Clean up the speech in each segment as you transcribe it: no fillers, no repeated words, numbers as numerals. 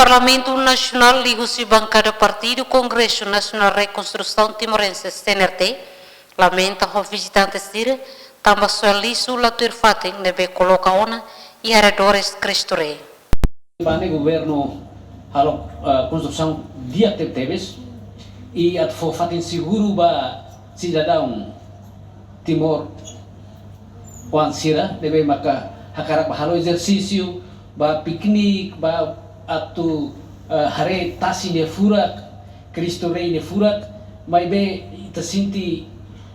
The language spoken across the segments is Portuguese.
Parlamento Nacional liga-se bancada Partido Congresso Nacional Reconstrução Timorense CNRT lamenta os visitantes dire também só liso la turfatem nebe coloca ona e arredores Cristo Rei. Bane governo halo construção dia teves e at fo fatin seguro ba cidadão Timor wan sira debe maka hakarak halo exercício ba piknik ba atu hare tasi ne furak Cristo Rei ne furak mai be te sinti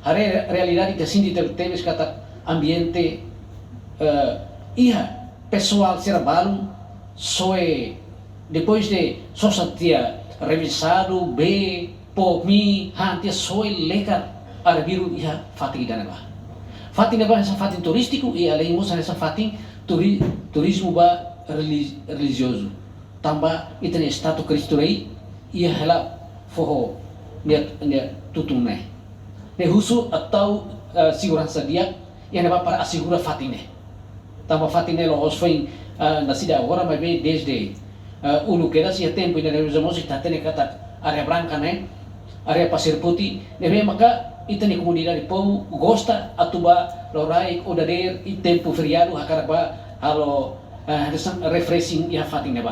hare realidade te sinti teves kata ambiente pessoal será balum soe depois de sosatia revisado be po mi hantia soe legal arbiru ia fatin danaba fatin ba essa fatin turístico e além moça essa fatin turismo ba religioso tamba itene status Cristo Rei ia hela forro ne tutum ne husu atau segurança dia ia neba para assegura fatine tamba fatine lo osfin na sida agora mas bem desde ulu queda se tempo ainda revisamos está tendo kata área branca né área pasir putih nebe maka itene comunidade povo gosta atuba lorai odader e tempo feriado hakaraba halo refreshing ia fatin neba